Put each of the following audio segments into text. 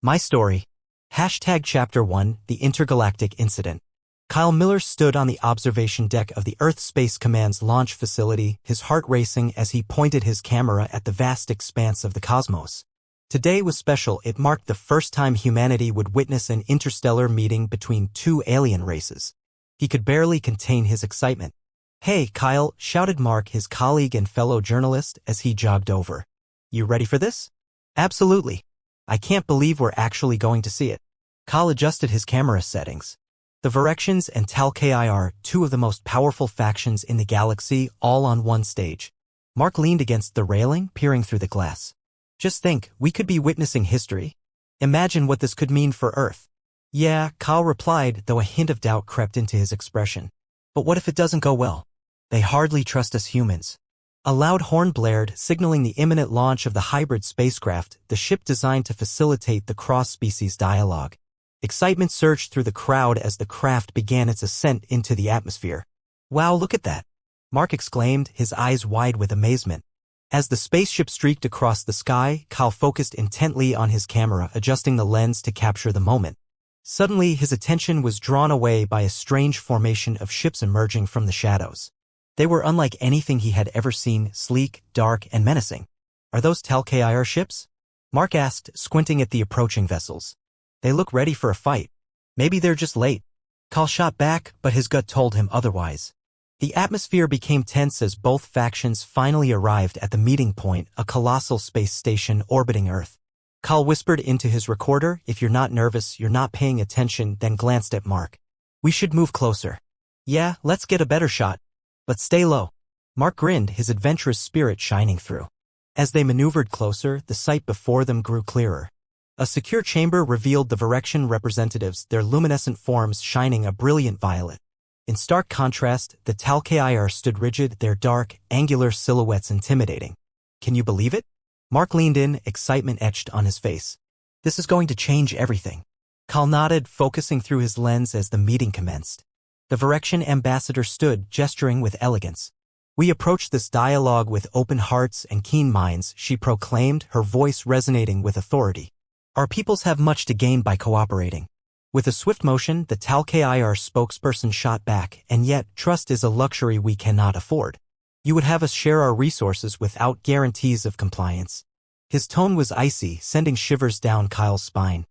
My story. Chapter 1, The Intergalactic Incident. Kyle Miller stood on the observation deck of the Earth Space Command's launch facility, his heart racing as he pointed his camera at the vast expanse of the cosmos. Today was special. It marked the first time humanity would witness an interstellar meeting between two alien races. He could barely contain his excitement. "Hey, Kyle," shouted Mark, his colleague and fellow journalist, as he jogged over. "You ready for this?" "Absolutely. I can't believe we're actually going to see it." Kyle adjusted his camera settings. The Virections and Tal'Kai are two of the most powerful factions in the galaxy, all on one stage. Mark leaned against the railing, peering through the glass. "Just think, we could be witnessing history. Imagine what this could mean for Earth." "Yeah," Kyle replied, though a hint of doubt crept into his expression. "But what if it doesn't go well? They hardly trust us humans." A loud horn blared, signaling the imminent launch of the hybrid spacecraft, the ship designed to facilitate the cross-species dialogue. Excitement surged through the crowd as the craft began its ascent into the atmosphere. "Wow, look at that!" Mark exclaimed, his eyes wide with amazement. As the spaceship streaked across the sky, Kyle focused intently on his camera, adjusting the lens to capture the moment. Suddenly, his attention was drawn away by a strange formation of ships emerging from the shadows. They were unlike anything he had ever seen, sleek, dark, and menacing. "Are those Tal'Kai ships?" Mark asked, squinting at the approaching vessels. "They look ready for a fight. Maybe they're just late." Kyle shot back, but his gut told him otherwise. The atmosphere became tense as both factions finally arrived at the meeting point, a colossal space station orbiting Earth. Kyle whispered into his recorder, "If you're not nervous, you're not paying attention," then glanced at Mark. "We should move closer." "Yeah, let's get a better shot. But stay low." Mark grinned, his adventurous spirit shining through. As they maneuvered closer, the sight before them grew clearer. A secure chamber revealed the Virection representatives, their luminescent forms shining a brilliant violet. In stark contrast, the Tal'Kai stood rigid, their dark, angular silhouettes intimidating. "Can you believe it?" Mark leaned in, excitement etched on his face. "This is going to change everything." Kyle nodded, focusing through his lens as the meeting commenced. The Virection ambassador stood, gesturing with elegance. "We approach this dialogue with open hearts and keen minds," she proclaimed, her voice resonating with authority. "Our peoples have much to gain by cooperating." With a swift motion, the Tal'Kai spokesperson shot back, "And yet, trust is a luxury we cannot afford. You would have us share our resources without guarantees of compliance." His tone was icy, sending shivers down Kyle's spine.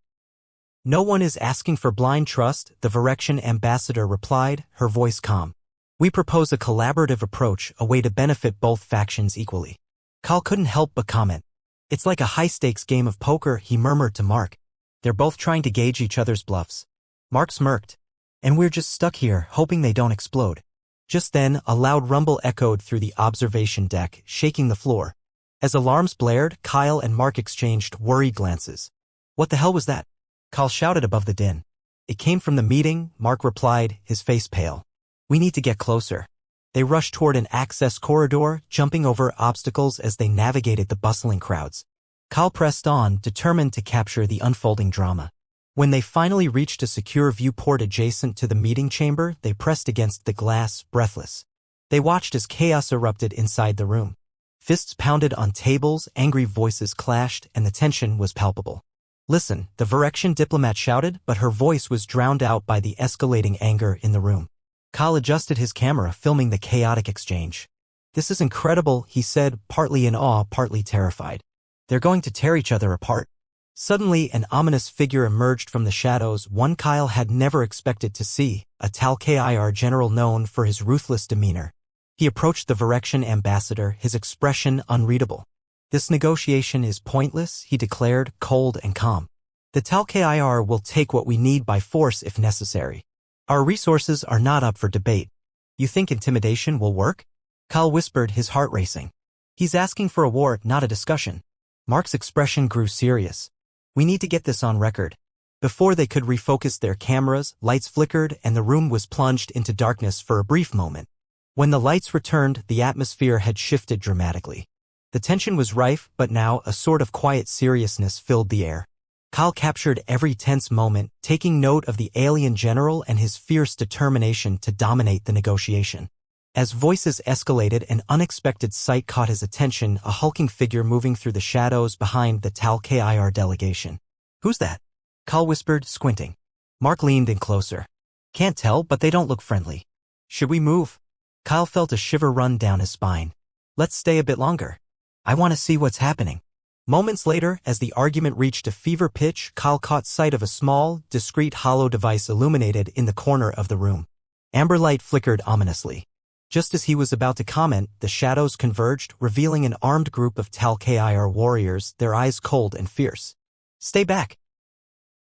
"No one is asking for blind trust," the Virection ambassador replied, her voice calm. "We propose a collaborative approach, a way to benefit both factions equally." Kyle couldn't help but comment. "It's like a high-stakes game of poker," he murmured to Mark. "They're both trying to gauge each other's bluffs." Mark smirked. "And we're just stuck here, hoping they don't explode." Just then, a loud rumble echoed through the observation deck, shaking the floor. As alarms blared, Kyle and Mark exchanged worried glances. "What the hell was that?" Kyle shouted above the din. "It came from the meeting," Mark replied, his face pale. "We need to get closer." They rushed toward an access corridor, jumping over obstacles as they navigated the bustling crowds. Kyle pressed on, determined to capture the unfolding drama. When they finally reached a secure viewport adjacent to the meeting chamber, they pressed against the glass, breathless. They watched as chaos erupted inside the room. Fists pounded on tables, angry voices clashed, and the tension was palpable. "Listen," the Virection diplomat shouted, but her voice was drowned out by the escalating anger in the room. Kyle adjusted his camera, filming the chaotic exchange. "This is incredible," he said, partly in awe, partly terrified. "They're going to tear each other apart." Suddenly, an ominous figure emerged from the shadows, one Kyle had never expected to see, a Tal'Kai general known for his ruthless demeanor. He approached the Virection ambassador, his expression unreadable. "This negotiation is pointless," he declared, cold and calm. "The Tal'Kai will take what we need by force if necessary. Our resources are not up for debate." "You think intimidation will work?" Kyle whispered, his heart racing. "He's asking for a war, not a discussion." Mark's expression grew serious. "We need to get this on record." Before they could refocus their cameras, lights flickered and the room was plunged into darkness for a brief moment. When the lights returned, the atmosphere had shifted dramatically. The tension was rife, but now a sort of quiet seriousness filled the air. Kyle captured every tense moment, taking note of the alien general and his fierce determination to dominate the negotiation. As voices escalated, an unexpected sight caught his attention, a hulking figure moving through the shadows behind the Tal'Kai delegation. "Who's that?" Kyle whispered, squinting. Mark leaned in closer. Can't tell, but they don't look friendly. Should we move? Kyle felt a shiver run down his spine. Let's stay a bit longer. I want to see what's happening. Moments later, as the argument reached a fever pitch, Kyle caught sight of a small, discreet hollow device illuminated in the corner of the room. Amber light flickered ominously. Just as he was about to comment, the shadows converged, revealing an armed group of Tal-Kir warriors, their eyes cold and fierce. Stay back!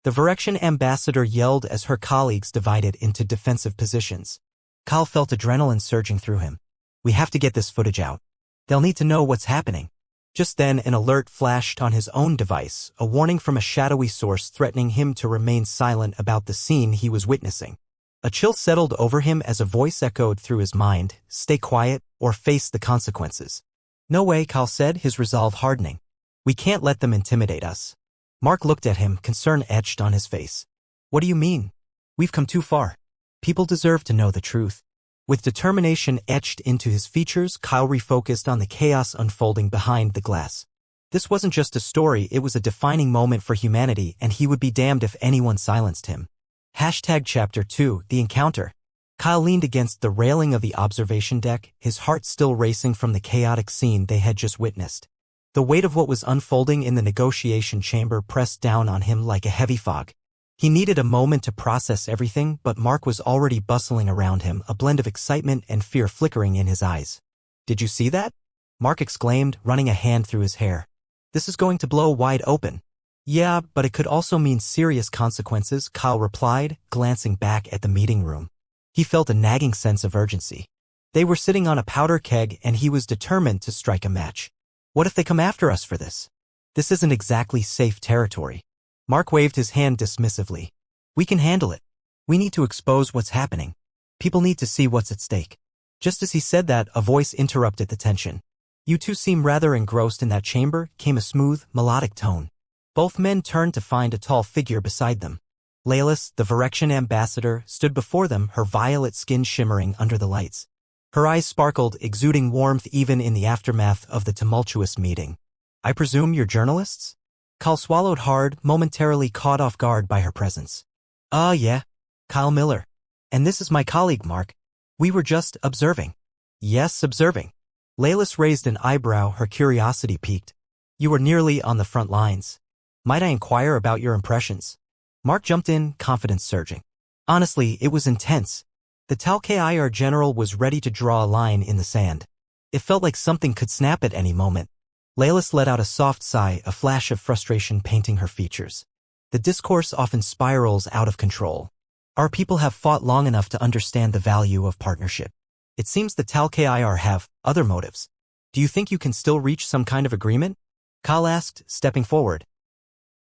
The Virexian ambassador yelled as her colleagues divided into defensive positions. Kyle felt adrenaline surging through him. We have to get this footage out. They'll need to know what's happening. Just then, an alert flashed on his own device, a warning from a shadowy source threatening him to remain silent about the scene he was witnessing. A chill settled over him as a voice echoed through his mind, stay quiet, or face the consequences. No way, Kyle said, his resolve hardening. We can't let them intimidate us. Mark looked at him, concern etched on his face. What do you mean? We've come too far. People deserve to know the truth. With determination etched into his features, Kyle refocused on the chaos unfolding behind the glass. This wasn't just a story, it was a defining moment for humanity, and he would be damned if anyone silenced him. Chapter 2, The Encounter. Kyle leaned against the railing of the observation deck, his heart still racing from the chaotic scene they had just witnessed. The weight of what was unfolding in the negotiation chamber pressed down on him like a heavy fog. He needed a moment to process everything, but Mark was already bustling around him, a blend of excitement and fear flickering in his eyes. Did you see that? Mark exclaimed, running a hand through his hair. This is going to blow wide open. Yeah, but it could also mean serious consequences, Kyle replied, glancing back at the meeting room. He felt a nagging sense of urgency. They were sitting on a powder keg and he was determined to strike a match. What if they come after us for this? This isn't exactly safe territory. Mark waved his hand dismissively. We can handle it. We need to expose what's happening. People need to see what's at stake. Just as he said that, a voice interrupted the tension. You two seem rather engrossed in that chamber, came a smooth, melodic tone. Both men turned to find a tall figure beside them. Laylis, the Virexian ambassador, stood before them, her violet skin shimmering under the lights. Her eyes sparkled, exuding warmth even in the aftermath of the tumultuous meeting. I presume you're journalists? Kyle swallowed hard, momentarily caught off guard by her presence. Yeah. Kyle Miller. And this is my colleague, Mark. We were just observing. Yes, observing. Laylis raised an eyebrow, her curiosity piqued. You were nearly on the front lines. Might I inquire about your impressions? Mark jumped in, confidence surging. Honestly, it was intense. The Tal-Kir general was ready to draw a line in the sand. It felt like something could snap at any moment. Laylis let out a soft sigh, a flash of frustration painting her features. The discourse often spirals out of control. Our people have fought long enough to understand the value of partnership. It seems the Tal-Kir have other motives. Do you think you can still reach some kind of agreement? Kyle asked, stepping forward.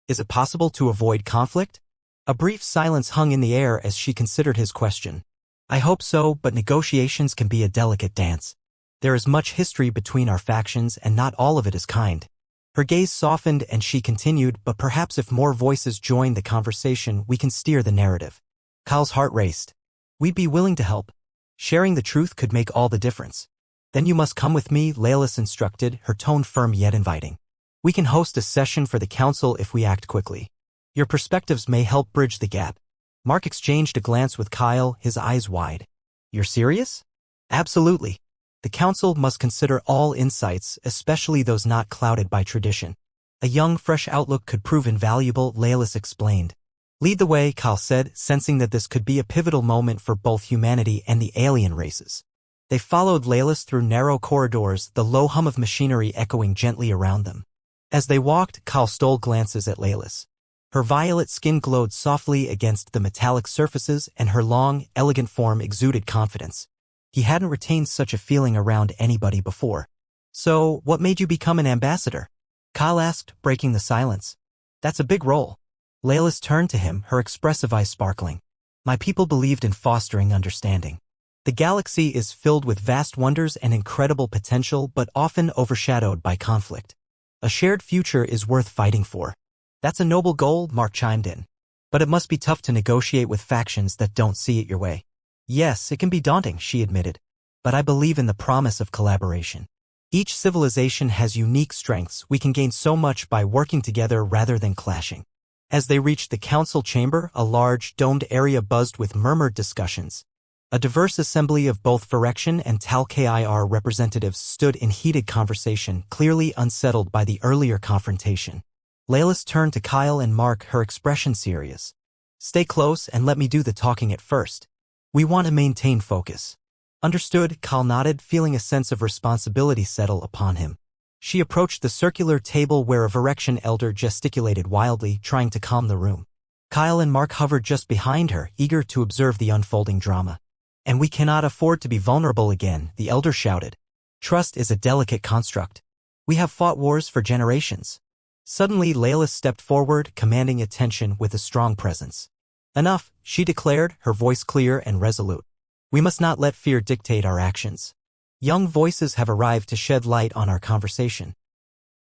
Is it possible to avoid conflict? A brief silence hung in the air as she considered his question. I hope so, but negotiations can be a delicate dance. There is much history between our factions and not all of it is kind. Her gaze softened and she continued, but perhaps if more voices join the conversation, we can steer the narrative. Kyle's heart raced. We'd be willing to help. Sharing the truth could make all the difference. Then you must come with me, Laylis instructed, her tone firm yet inviting. We can host a session for the council if we act quickly. Your perspectives may help bridge the gap. Mark exchanged a glance with Kyle, his eyes wide. You're serious? Absolutely. The council must consider all insights, especially those not clouded by tradition. A young, fresh outlook could prove invaluable, Laylis explained. Lead the way, Kyle said, sensing that this could be a pivotal moment for both humanity and the alien races. They followed Laylis through narrow corridors, the low hum of machinery echoing gently around them. As they walked, Kyle stole glances at Laylis. Her violet skin glowed softly against the metallic surfaces and her long, elegant form exuded confidence. He hadn't retained such a feeling around anybody before. So, what made you become an ambassador? Kyle asked, breaking the silence. That's a big role. Laylis turned to him, her expressive eyes sparkling. My people believed in fostering understanding. The galaxy is filled with vast wonders and incredible potential, but often overshadowed by conflict. A shared future is worth fighting for. That's a noble goal, Mark chimed in. But it must be tough to negotiate with factions that don't see it your way. Yes, it can be daunting, she admitted. But I believe in the promise of collaboration. Each civilization has unique strengths. We can gain so much by working together rather than clashing. As they reached the council chamber, a large, domed area buzzed with murmured discussions. A diverse assembly of both Phyrexian and Tal-Kir representatives stood in heated conversation, clearly unsettled by the earlier confrontation. Laylis turned to Kyle and Mark, her expression serious. "Stay close and let me do the talking at first. We want to maintain focus." "Understood," Kyle nodded, feeling a sense of responsibility settle upon him. She approached the circular table where a Phyrexian elder gesticulated wildly, trying to calm the room. Kyle and Mark hovered just behind her, eager to observe the unfolding drama. "And we cannot afford to be vulnerable again," the elder shouted. "Trust is a delicate construct. We have fought wars for generations." Suddenly, Layla stepped forward, commanding attention with a strong presence. "Enough," she declared, her voice clear and resolute. "We must not let fear dictate our actions. Young voices have arrived to shed light on our conversation."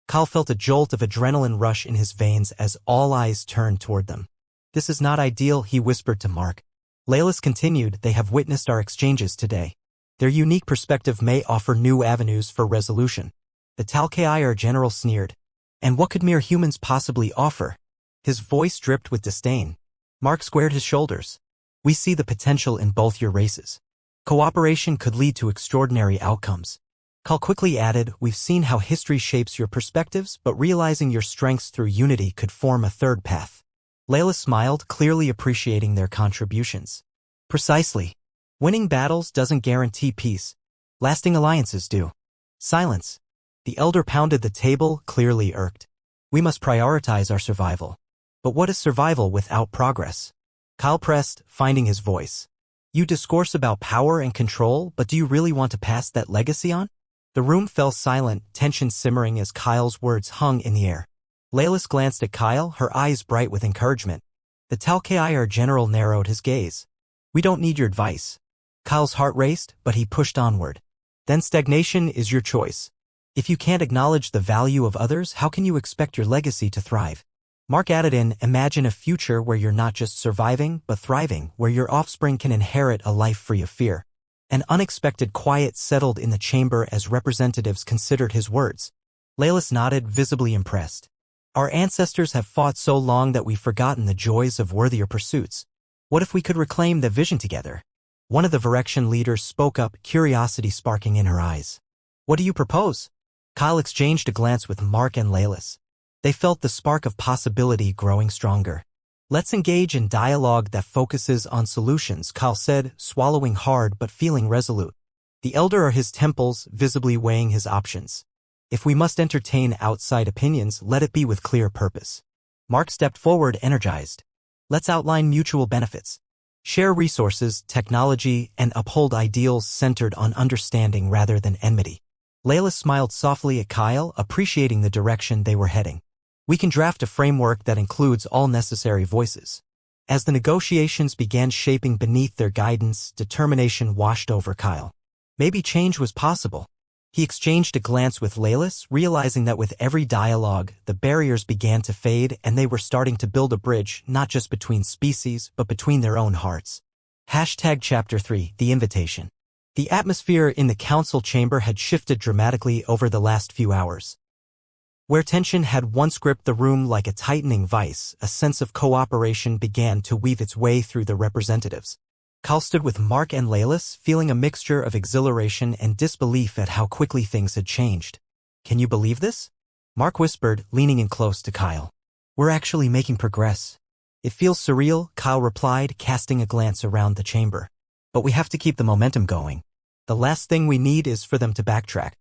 Kyle felt a jolt of adrenaline rush in his veins as all eyes turned toward them. "This is not ideal," he whispered to Mark. Laylis continued, "They have witnessed our exchanges today. Their unique perspective may offer new avenues for resolution." The Tal-Kir general sneered. "And what could mere humans possibly offer?" His voice dripped with disdain. Mark squared his shoulders. "We see the potential in both your races. Cooperation could lead to extraordinary outcomes." Kyle quickly added, "We've seen how history shapes your perspectives, but realizing your strengths through unity could form a third path." Layla smiled, clearly appreciating their contributions. "Precisely. Winning battles doesn't guarantee peace. Lasting alliances do." Silence. The elder pounded the table, clearly irked. "We must prioritize our survival." "But what is survival without progress?" Kyle pressed, finding his voice. "You discourse about power and control, but do you really want to pass that legacy on?" The room fell silent, tension simmering as Kyle's words hung in the air. Laylis glanced at Kyle, her eyes bright with encouragement. The Tal-Kir general narrowed his gaze. "We don't need your advice." Kyle's heart raced, but he pushed onward. "Then stagnation is your choice. If you can't acknowledge the value of others, how can you expect your legacy to thrive?" Mark added in, "Imagine a future where you're not just surviving, but thriving, where your offspring can inherit a life free of fear." An unexpected quiet settled in the chamber as representatives considered his words. Laylis nodded, visibly impressed. "Our ancestors have fought so long that we've forgotten the joys of worthier pursuits. What if we could reclaim that vision together?" One of the Phyrexian leaders spoke up, curiosity sparking in her eyes. "What do you propose?" Kyle exchanged a glance with Mark and Laylis. They felt the spark of possibility growing stronger. "Let's engage in dialogue that focuses on solutions," Kyle said, swallowing hard but feeling resolute. The elder are his temples, visibly weighing his options. "If we must entertain outside opinions, let it be with clear purpose." Mark stepped forward, energized. "Let's outline mutual benefits. Share resources, technology, and uphold ideals centered on understanding rather than enmity." Layla smiled softly at Kyle, appreciating the direction they were heading. "We can draft a framework that includes all necessary voices." As the negotiations began shaping beneath their guidance, determination washed over Kyle. Maybe change was possible. He exchanged a glance with Laylis, realizing that with every dialogue, the barriers began to fade and they were starting to build a bridge not just between species, but between their own hearts. Chapter 3, The Invitation. The atmosphere in the council chamber had shifted dramatically over the last few hours. Where tension had once gripped the room like a tightening vice, a sense of cooperation began to weave its way through the representatives. Kyle stood with Mark and Laylis, feeling a mixture of exhilaration and disbelief at how quickly things had changed. "Can you believe this?" Mark whispered, leaning in close to Kyle. "We're actually making progress." "It feels surreal," Kyle replied, casting a glance around the chamber. "But we have to keep the momentum going. The last thing we need is for them to backtrack."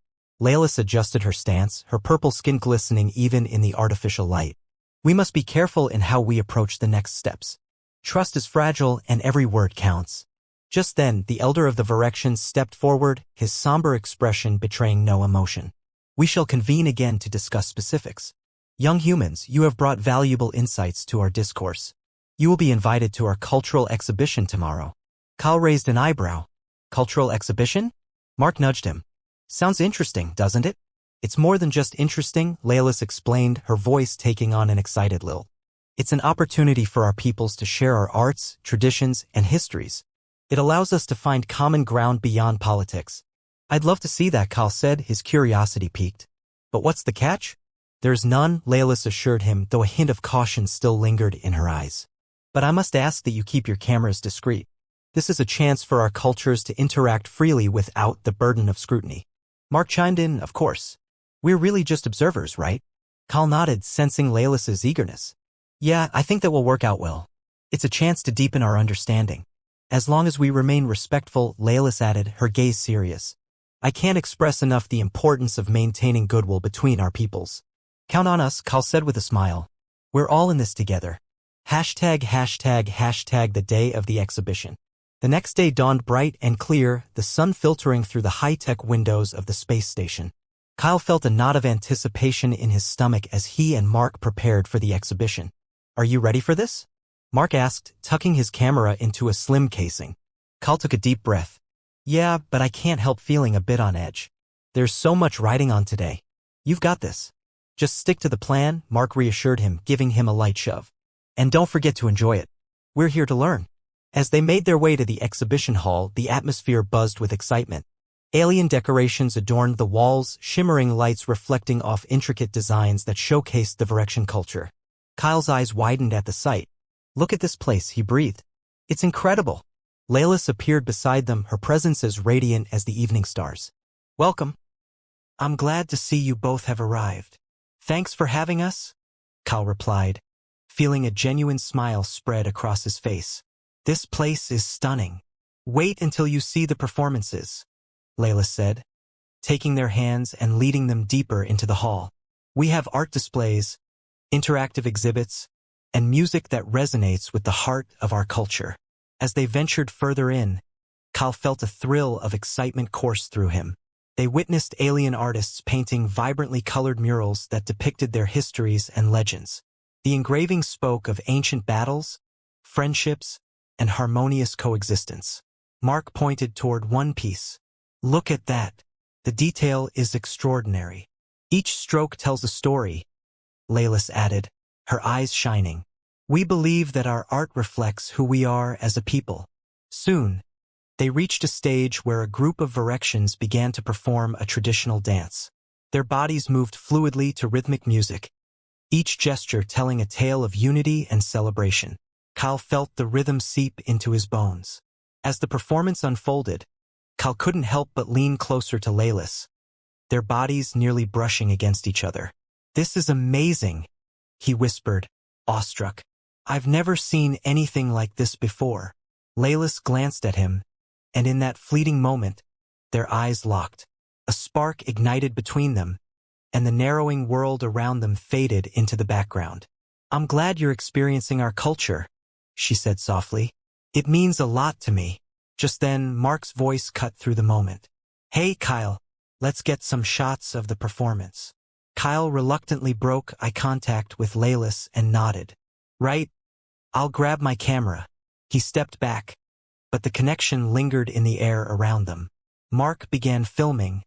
Laylis adjusted her stance, her purple skin glistening even in the artificial light. "We must be careful in how we approach the next steps. Trust is fragile and every word counts." Just then, the elder of the Phyrexians stepped forward, his somber expression betraying no emotion. "We shall convene again to discuss specifics. Young humans, you have brought valuable insights to our discourse. You will be invited to our cultural exhibition tomorrow." Kyle raised an eyebrow. "Cultural exhibition?" Mark nudged him. "Sounds interesting, doesn't it?" "It's more than just interesting," Laylis explained, her voice taking on an excited lilt. "It's an opportunity for our peoples to share our arts, traditions, and histories. It allows us to find common ground beyond politics." "I'd love to see that," Kyle said, his curiosity piqued. "But what's the catch?" There's none, Laylis assured him, though a hint of caution still lingered in her eyes. But I must ask that you keep your cameras discreet. This is a chance for our cultures to interact freely without the burden of scrutiny. Mark chimed in, of course. We're really just observers, right? Kyle nodded, sensing Laylis's eagerness. Yeah, I think that will work out well. It's a chance to deepen our understanding. As long as we remain respectful, Laylis added, her gaze serious. I can't express enough the importance of maintaining goodwill between our peoples. Count on us, Kyle said with a smile. We're all in this together. ##### the day of the exhibition. The next day dawned bright and clear, the sun filtering through the high-tech windows of the space station. Kyle felt a knot of anticipation in his stomach as he and Mark prepared for the exhibition. Are you ready for this? Mark asked, tucking his camera into a slim casing. Kyle took a deep breath. Yeah, but I can't help feeling a bit on edge. There's so much riding on today. You've got this. Just stick to the plan, Mark reassured him, giving him a light shove. And don't forget to enjoy it. We're here to learn. As they made their way to the exhibition hall, the atmosphere buzzed with excitement. Alien decorations adorned the walls, shimmering lights reflecting off intricate designs that showcased the Virexian culture. Kyle's eyes widened at the sight. Look at this place, he breathed. It's incredible. Laylis appeared beside them, her presence as radiant as the evening stars. Welcome. I'm glad to see you both have arrived. Thanks for having us, Kyle replied, feeling a genuine smile spread across his face. This place is stunning. Wait until you see the performances, Laylis said, taking their hands and leading them deeper into the hall. We have art displays, interactive exhibits, and music that resonates with the heart of our culture. As they ventured further in, Kyle felt a thrill of excitement course through him. They witnessed alien artists painting vibrantly colored murals that depicted their histories and legends. The engravings spoke of ancient battles, friendships, and harmonious coexistence. Mark pointed toward one piece. Look at that. The detail is extraordinary. Each stroke tells a story, Laylis added, her eyes shining. We believe that our art reflects who we are as a people. Soon, they reached a stage where a group of Virexians began to perform a traditional dance. Their bodies moved fluidly to rhythmic music, each gesture telling a tale of unity and celebration. Kyle felt the rhythm seep into his bones. As the performance unfolded, Kyle couldn't help but lean closer to Laylis, their bodies nearly brushing against each other. This is amazing, he whispered, awestruck. I've never seen anything like this before. Laylis glanced at him, and in that fleeting moment, their eyes locked. A spark ignited between them, and the narrowing world around them faded into the background. I'm glad you're experiencing our culture, she said softly. It means a lot to me. Just then, Mark's voice cut through the moment. Hey, Kyle, let's get some shots of the performance. Kyle reluctantly broke eye contact with Laylis and nodded. Right, I'll grab my camera. He stepped back, but the connection lingered in the air around them. Mark began filming,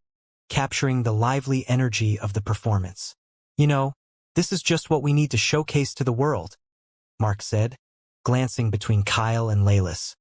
capturing the lively energy of the performance. You know, this is just what we need to showcase to the world, Mark said, glancing between Kyle and Laylis.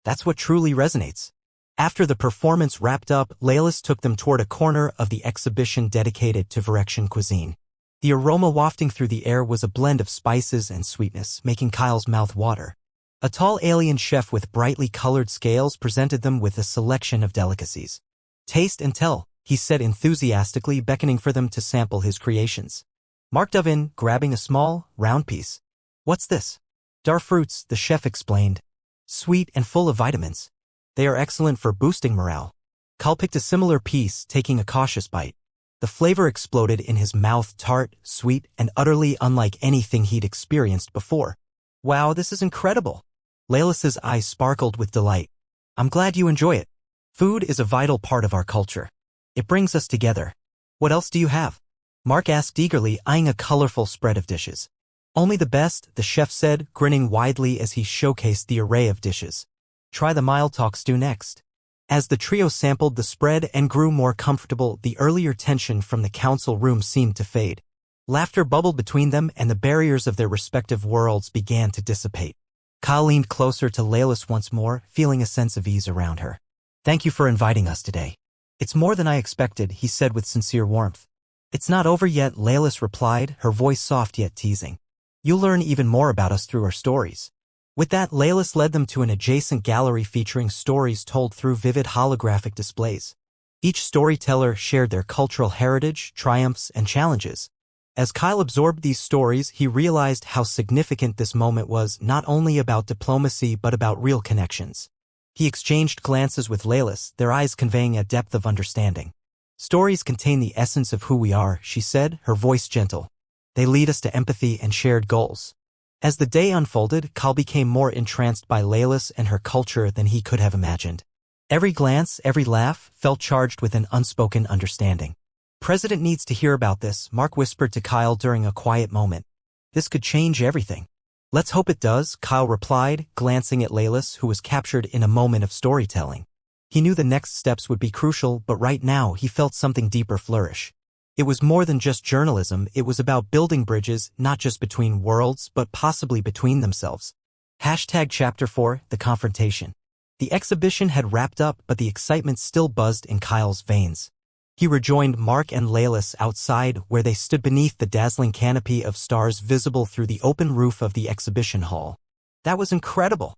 That's what truly resonates. After the performance wrapped up, Laylis took them toward a corner of the exhibition dedicated to Virexian cuisine. The aroma wafting through the air was a blend of spices and sweetness, making Kyle's mouth water. A tall alien chef with brightly colored scales presented them with a selection of delicacies. Taste and tell, he said enthusiastically, beckoning for them to sample his creations. Mark dove in, grabbing a small, round piece. What's this? Dar fruits, the chef explained. Sweet and full of vitamins. They are excellent for boosting morale. Kyle picked a similar piece, taking a cautious bite. The flavor exploded in his mouth, tart, sweet, and utterly unlike anything he'd experienced before. Wow, this is incredible. Laylis's eyes sparkled with delight. I'm glad you enjoy it. Food is a vital part of our culture. It brings us together. What else do you have? Mark asked eagerly, eyeing a colorful spread of dishes. Only the best, the chef said, grinning widely as he showcased the array of dishes. Try the mild talk stew next. As the trio sampled the spread and grew more comfortable, the earlier tension from the council room seemed to fade. Laughter bubbled between them, and the barriers of their respective worlds began to dissipate. Kyle leaned closer to Laylis once more, feeling a sense of ease around her. Thank you for inviting us today. It's more than I expected, he said with sincere warmth. It's not over yet, Laylis replied, her voice soft yet teasing. You'll learn even more about us through our stories. With that, Laylis led them to an adjacent gallery featuring stories told through vivid holographic displays. Each storyteller shared their cultural heritage, triumphs, and challenges. As Kyle absorbed these stories, he realized how significant this moment was, not only about diplomacy but about real connections. He exchanged glances with Laylis, their eyes conveying a depth of understanding. Stories contain the essence of who we are, she said, her voice gentle. They lead us to empathy and shared goals. As the day unfolded, Kyle became more entranced by Laylis and her culture than he could have imagined. Every glance, every laugh, felt charged with an unspoken understanding. President needs to hear about this, Mark whispered to Kyle during a quiet moment. This could change everything. Let's hope it does, Kyle replied, glancing at Laylis, who was captured in a moment of storytelling. He knew the next steps would be crucial, but right now he felt something deeper flourish. It was more than just journalism, it was about building bridges, not just between worlds, but possibly between themselves. Chapter 4, The Confrontation. The exhibition had wrapped up, but the excitement still buzzed in Kyle's veins. He rejoined Mark and Laylis outside, where they stood beneath the dazzling canopy of stars visible through the open roof of the exhibition hall. That was incredible!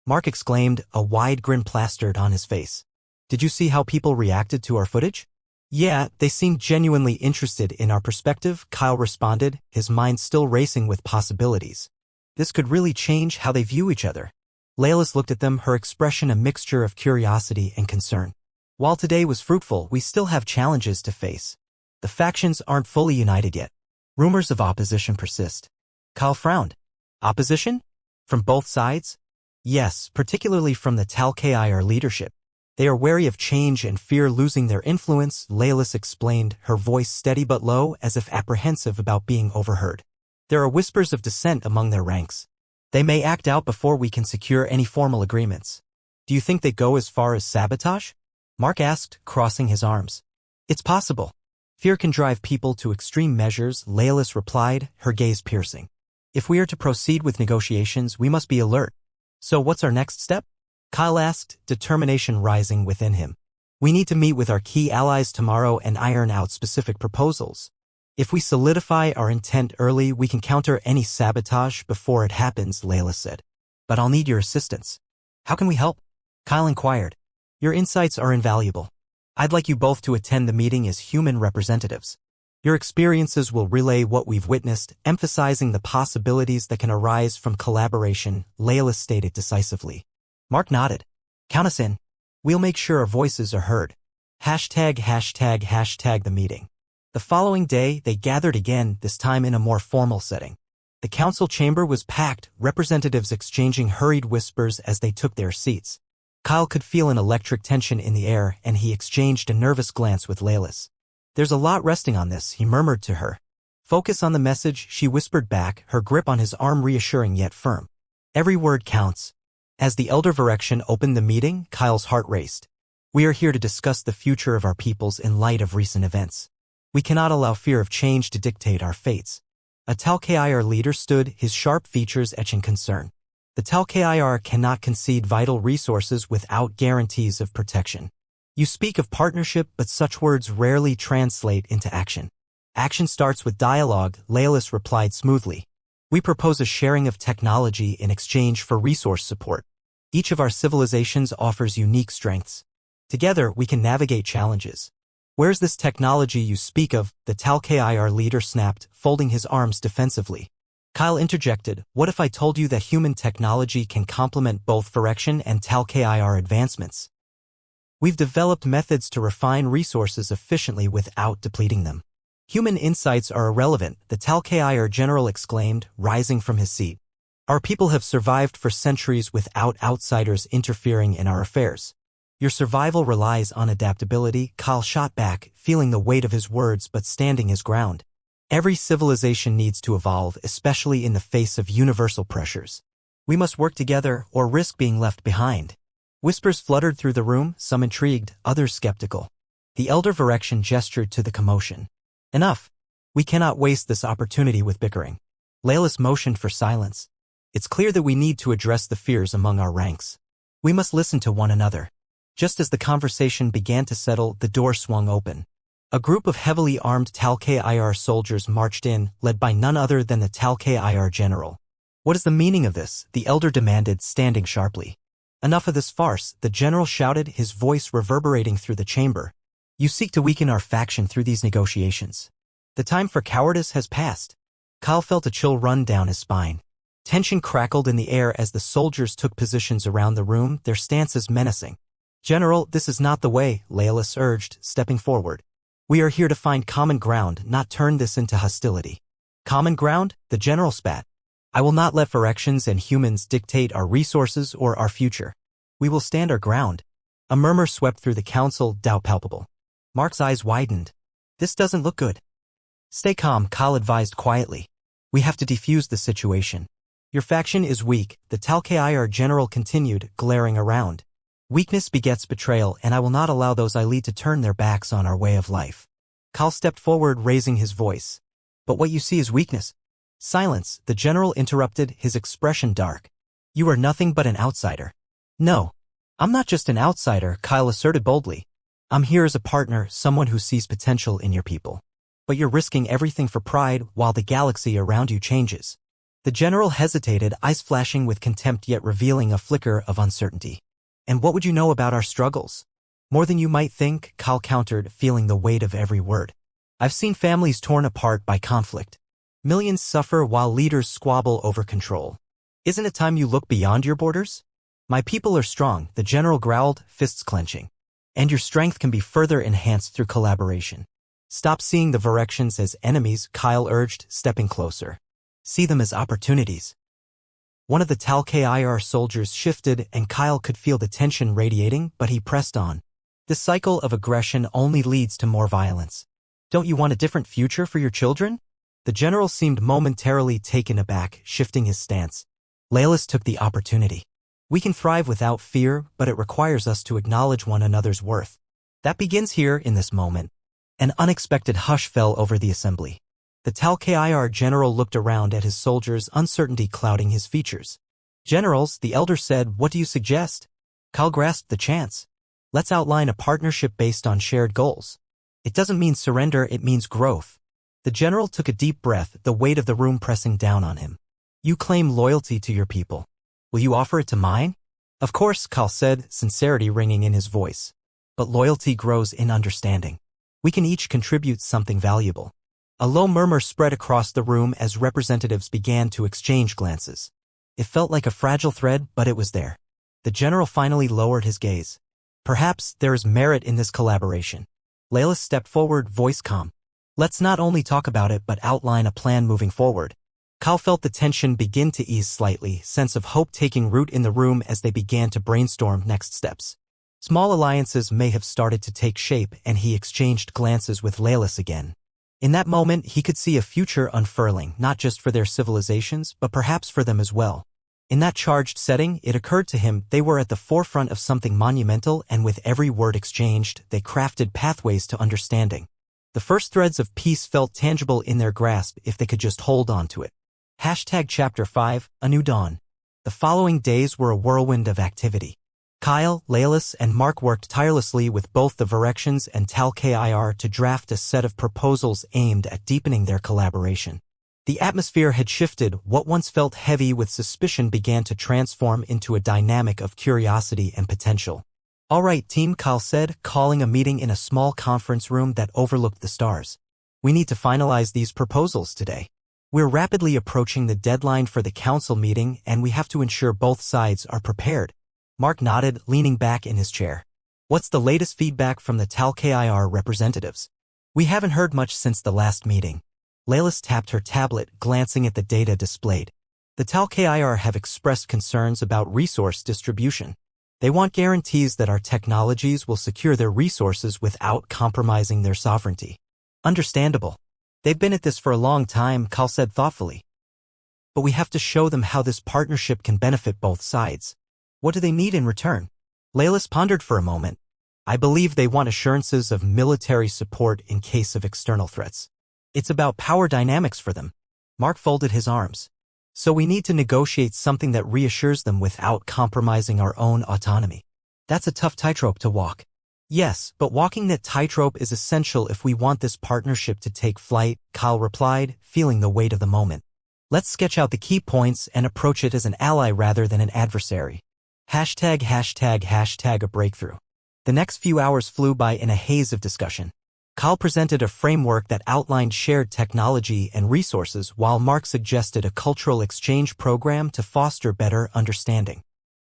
Mark exclaimed, a wide grin plastered on his face. Did you see how people reacted to our footage? Yeah, they seemed genuinely interested in our perspective, Kyle responded, his mind still racing with possibilities. This could really change how they view each other. Laylis looked at them, her expression a mixture of curiosity and concern. While today was fruitful, we still have challenges to face. The factions aren't fully united yet. Rumors of opposition persist. Kyle frowned. Opposition? From both sides? Yes, particularly from the Tal-Kir leadership. They are wary of change and fear losing their influence, Laylis explained, her voice steady but low, as if apprehensive about being overheard. There are whispers of dissent among their ranks. They may act out before we can secure any formal agreements. Do you think they go as far as sabotage? Mark asked, crossing his arms. It's possible. Fear can drive people to extreme measures, Laylis replied, her gaze piercing. If we are to proceed with negotiations, we must be alert. So what's our next step? Kyle asked, determination rising within him. We need to meet with our key allies tomorrow and iron out specific proposals. If we solidify our intent early, we can counter any sabotage before it happens, Laylis said. But I'll need your assistance. How can we help? Kyle inquired. Your insights are invaluable. I'd like you both to attend the meeting as human representatives. Your experiences will relay what we've witnessed, emphasizing the possibilities that can arise from collaboration, Laylis stated decisively. Mark nodded. Count us in. We'll make sure our voices are heard. ### the meeting. The following day, they gathered again, this time in a more formal setting. The council chamber was packed, representatives exchanging hurried whispers as they took their seats. Kyle could feel an electric tension in the air, and he exchanged a nervous glance with Laylis. There's a lot resting on this, he murmured to her. Focus on the message, she whispered back, her grip on his arm reassuring yet firm. Every word counts. As the elder Virection opened the meeting, Kyle's heart raced. We are here to discuss the future of our peoples in light of recent events. We cannot allow fear of change to dictate our fates. A Tal-Kir leader stood, his sharp features etching concern. The Tal-Kir cannot concede vital resources without guarantees of protection. You speak of partnership, but such words rarely translate into action. Action starts with dialogue, Laylis replied smoothly. We propose a sharing of technology in exchange for resource support. Each of our civilizations offers unique strengths. Together, we can navigate challenges. Where's this technology you speak of? The Tal-Kir leader snapped, folding his arms defensively. Kyle interjected, what if I told you that human technology can complement both Virection and Tal-Kir advancements? We've developed methods to refine resources efficiently without depleting them. Human insights are irrelevant, the Tal-Kir general exclaimed, rising from his seat. Our people have survived for centuries without outsiders interfering in our affairs. Your survival relies on adaptability, Kyle shot back, feeling the weight of his words but standing his ground. Every civilization needs to evolve, especially in the face of universal pressures. We must work together or risk being left behind. Whispers fluttered through the room, some intrigued, others skeptical. The elder Virection gestured to the commotion. Enough. We cannot waste this opportunity with bickering. Laylis motioned for silence. It's clear that we need to address the fears among our ranks. We must listen to one another. Just as the conversation began to settle, the door swung open. A group of heavily armed Tal-Kir soldiers marched in, led by none other than the Tal-Kir general. What is the meaning of this? The elder demanded, standing sharply. Enough of this farce, the general shouted, his voice reverberating through the chamber. You seek to weaken our faction through these negotiations. The time for cowardice has passed. Kyle felt a chill run down his spine. Tension crackled in the air as the soldiers took positions around the room, their stances menacing. General, this is not the way, Leolis urged, stepping forward. We are here to find common ground, not turn this into hostility. Common ground? The general spat. I will not let Phyrexians and humans dictate our resources or our future. We will stand our ground. A murmur swept through the council, doubt palpable. Mark's eyes widened. This doesn't look good. Stay calm, Kyle advised quietly. We have to defuse the situation. Your faction is weak, the Tal-Kir general continued, glaring around. Weakness begets betrayal, and I will not allow those I lead to turn their backs on our way of life. Kyle stepped forward, raising his voice. But what you see is weakness. Silence, the general interrupted, his expression dark. You are nothing but an outsider. No. I'm not just an outsider, Kyle asserted boldly. I'm here as a partner, someone who sees potential in your people. But you're risking everything for pride while the galaxy around you changes. The general hesitated, eyes flashing with contempt yet revealing a flicker of uncertainty. And what would you know about our struggles? More than you might think, Kyle countered, feeling the weight of every word. I've seen families torn apart by conflict. Millions suffer while leaders squabble over control. Isn't it time you look beyond your borders? My people are strong, the general growled, fists clenching. And your strength can be further enhanced through collaboration. Stop seeing the Phyrexians as enemies, Kyle urged, stepping closer. See them as opportunities. One of the Tal-Kir soldiers shifted and Kyle could feel the tension radiating, but he pressed on. This cycle of aggression only leads to more violence. Don't you want a different future for your children? The general seemed momentarily taken aback, shifting his stance. Leolis took the opportunity. We can thrive without fear, but it requires us to acknowledge one another's worth. That begins here in this moment. An unexpected hush fell over the assembly. The Tal-Kir general looked around at his soldiers, uncertainty clouding his features. Generals, the elder said, what do you suggest? Kyle grasped the chance. Let's outline a partnership based on shared goals. It doesn't mean surrender, it means growth. The general took a deep breath, the weight of the room pressing down on him. You claim loyalty to your people. Will you offer it to mine? Of course, Kyle said, sincerity ringing in his voice. But loyalty grows in understanding. We can each contribute something valuable. A low murmur spread across the room as representatives began to exchange glances. It felt like a fragile thread, but it was there. The general finally lowered his gaze. Perhaps there is merit in this collaboration. Leolis stepped forward, voice calm. Let's not only talk about it but outline a plan moving forward. Kyle felt the tension begin to ease slightly, sense of hope taking root in the room as they began to brainstorm next steps. Small alliances may have started to take shape, and he exchanged glances with Leolis again. In that moment, he could see a future unfurling, not just for their civilizations, but perhaps for them as well. In that charged setting, it occurred to him they were at the forefront of something monumental, and with every word exchanged, they crafted pathways to understanding. The first threads of peace felt tangible in their grasp if they could just hold on to it. Chapter 5, A New Dawn. The following days were a whirlwind of activity. Kyle, Leolis, and Mark worked tirelessly with both the Phyrexians and Tal-Kir to draft a set of proposals aimed at deepening their collaboration. The atmosphere had shifted. What once felt heavy with suspicion began to transform into a dynamic of curiosity and potential. All right, team, Kyle said, calling a meeting in a small conference room that overlooked the stars. We need to finalize these proposals today. We're rapidly approaching the deadline for the council meeting, and we have to ensure both sides are prepared. Mark nodded, leaning back in his chair. What's the latest feedback from the Tal-Kir representatives? We haven't heard much since the last meeting. Leolis tapped her tablet, glancing at the data displayed. The Tal-Kir have expressed concerns about resource distribution. They want guarantees that our technologies will secure their resources without compromising their sovereignty. Understandable. They've been at this for a long time, Kyle said thoughtfully. But we have to show them how this partnership can benefit both sides. What do they need in return? Leolis pondered for a moment. I believe they want assurances of military support in case of external threats. It's about power dynamics for them. Mark folded his arms. So we need to negotiate something that reassures them without compromising our own autonomy. That's a tough tightrope to walk. Yes, but walking that tightrope is essential if we want this partnership to take flight, Kyle replied, feeling the weight of the moment. Let's sketch out the key points and approach it as an ally rather than an adversary. ####a breakthrough. The next few hours flew by in a haze of discussion. Kyle presented a framework that outlined shared technology and resources while Mark suggested a cultural exchange program to foster better understanding.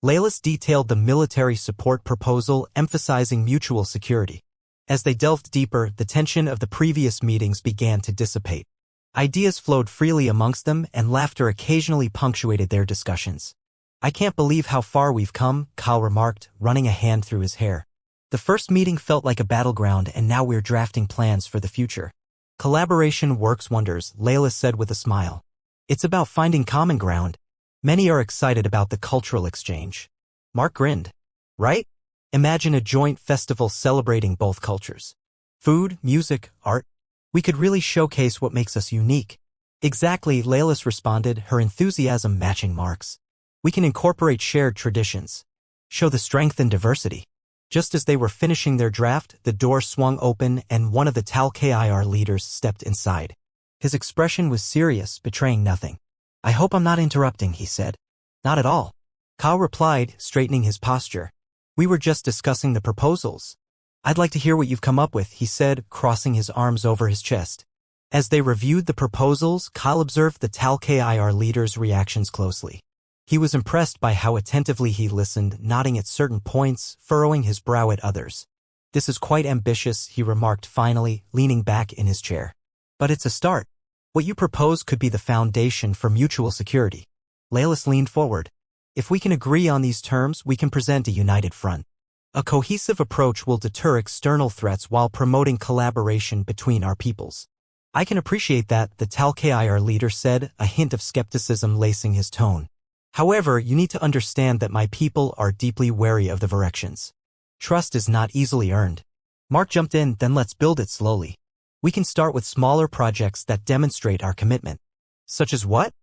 Laylis detailed the military support proposal, emphasizing mutual security. As they delved deeper, the tension of the previous meetings began to dissipate. Ideas flowed freely amongst them, and laughter occasionally punctuated their discussions. I can't believe how far we've come, Kyle remarked, running a hand through his hair. The first meeting felt like a battleground, and now we're drafting plans for the future. Collaboration works wonders, Laylis said with a smile. It's about finding common ground. Many are excited about the cultural exchange. Mark grinned. Right? Imagine a joint festival celebrating both cultures. Food, music, art. We could really showcase what makes us unique. Exactly, Laylis responded, her enthusiasm matching Mark's. We can incorporate shared traditions. Show the strength and diversity. Just as they were finishing their draft, the door swung open and one of the Tal-Kir leaders stepped inside. His expression was serious, betraying nothing. I hope I'm not interrupting, he said. Not at all. Kyle replied, straightening his posture. We were just discussing the proposals. I'd like to hear what you've come up with, he said, crossing his arms over his chest. As they reviewed the proposals, Kyle observed the Tal-Kir leader's reactions closely. He was impressed by how attentively he listened, nodding at certain points, furrowing his brow at others. This is quite ambitious, he remarked finally, leaning back in his chair. But it's a start. What you propose could be the foundation for mutual security. Laylis leaned forward. If we can agree on these terms, we can present a united front. A cohesive approach will deter external threats while promoting collaboration between our peoples. I can appreciate that, the Tal-Kir leader said, a hint of skepticism lacing his tone. However, you need to understand that my people are deeply wary of the Virections. Trust is not easily earned. Mark jumped in, then let's build it slowly. We can start with smaller projects that demonstrate our commitment. Such as what?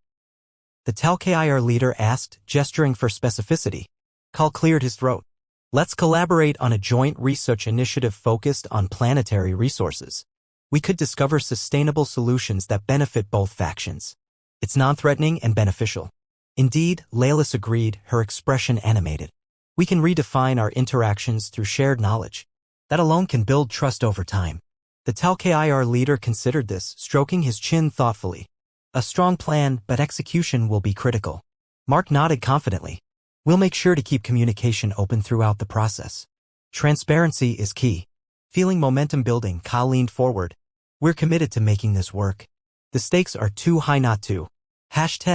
The Tal-Kir leader asked, gesturing for specificity. Kyle cleared his throat. Let's collaborate on a joint research initiative focused on planetary resources. We could discover sustainable solutions that benefit both factions. It's non-threatening and beneficial. Indeed, Laylis agreed, her expression animated. We can redefine our interactions through shared knowledge. That alone can build trust over time. The Tal-Kir leader considered this, stroking his chin thoughtfully. A strong plan, but execution will be critical. Mark nodded confidently. We'll make sure to keep communication open throughout the process. Transparency is key. Feeling momentum building, Kyle leaned forward. We're committed to making this work. The stakes are too high not to. ###,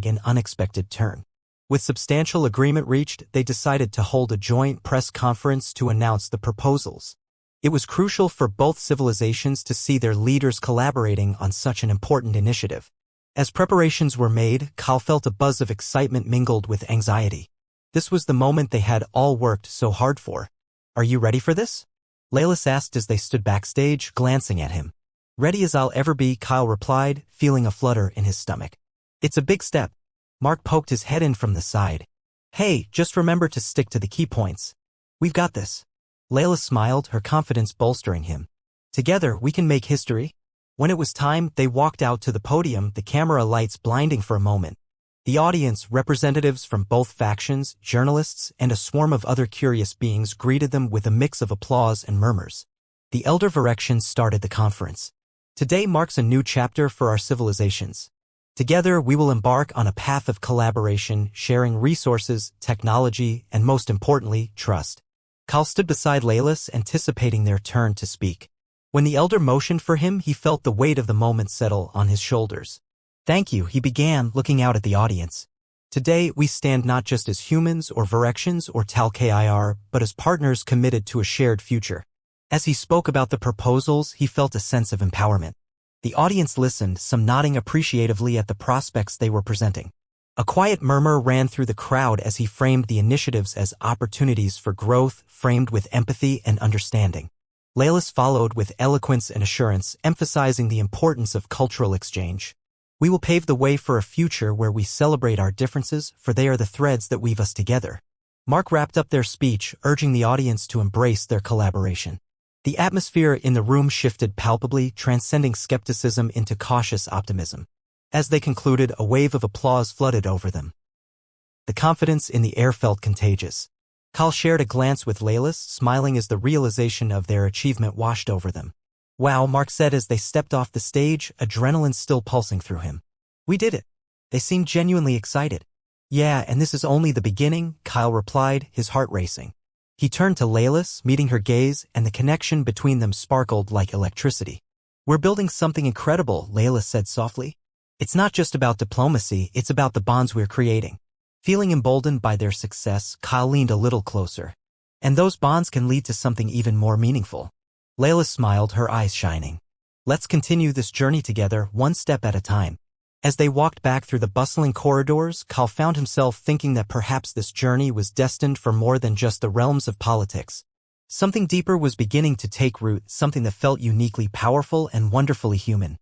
an unexpected turn. With substantial agreement reached, they decided to hold a joint press conference to announce the proposals. It was crucial for both civilizations to see their leaders collaborating on such an important initiative. As preparations were made, Kyle felt a buzz of excitement mingled with anxiety. This was the moment they had all worked so hard for. Are you ready for this? Laylis asked as they stood backstage, glancing at him. Ready as I'll ever be, Kyle replied, feeling a flutter in his stomach. It's a big step. Mark poked his head in from the side. Hey, just remember to stick to the key points. We've got this. Laylis smiled, her confidence bolstering him. Together, we can make history. When it was time, they walked out to the podium, the camera lights blinding for a moment. The audience, representatives from both factions, journalists, and a swarm of other curious beings greeted them with a mix of applause and murmurs. The Elder Virections started the conference. Today marks a new chapter for our civilizations. Together, we will embark on a path of collaboration, sharing resources, technology, and most importantly, trust. Kyle stood beside Laylis, anticipating their turn to speak. When the elder motioned for him, he felt the weight of the moment settle on his shoulders. Thank you, he began, looking out at the audience. Today, we stand not just as humans or Virections or Tal-Kir, but as partners committed to a shared future. As he spoke about the proposals, he felt a sense of empowerment. The audience listened, some nodding appreciatively at the prospects they were presenting. A quiet murmur ran through the crowd as he framed the initiatives as opportunities for growth, framed with empathy and understanding. Laylis followed with eloquence and assurance, emphasizing the importance of cultural exchange. We will pave the way for a future where we celebrate our differences, for they are the threads that weave us together. Mark wrapped up their speech, urging the audience to embrace their collaboration. The atmosphere in the room shifted palpably, transcending skepticism into cautious optimism. As they concluded, a wave of applause flooded over them. The confidence in the air felt contagious. Kyle shared a glance with Laylis, smiling as the realization of their achievement washed over them. "Wow," Mark said as they stepped off the stage, adrenaline still pulsing through him. "We did it." They seemed genuinely excited. "Yeah, and this is only the beginning," Kyle replied, his heart racing. He turned to Laylis, meeting her gaze, and the connection between them sparkled like electricity. "We're building something incredible," Laylis said softly. "It's not just about diplomacy, it's about the bonds we're creating." Feeling emboldened by their success, Kyle leaned a little closer. "And those bonds can lead to something even more meaningful." Layla smiled, her eyes shining. "Let's continue this journey together, one step at a time." As they walked back through the bustling corridors, Kyle found himself thinking that perhaps this journey was destined for more than just the realms of politics. Something deeper was beginning to take root, something that felt uniquely powerful and wonderfully human.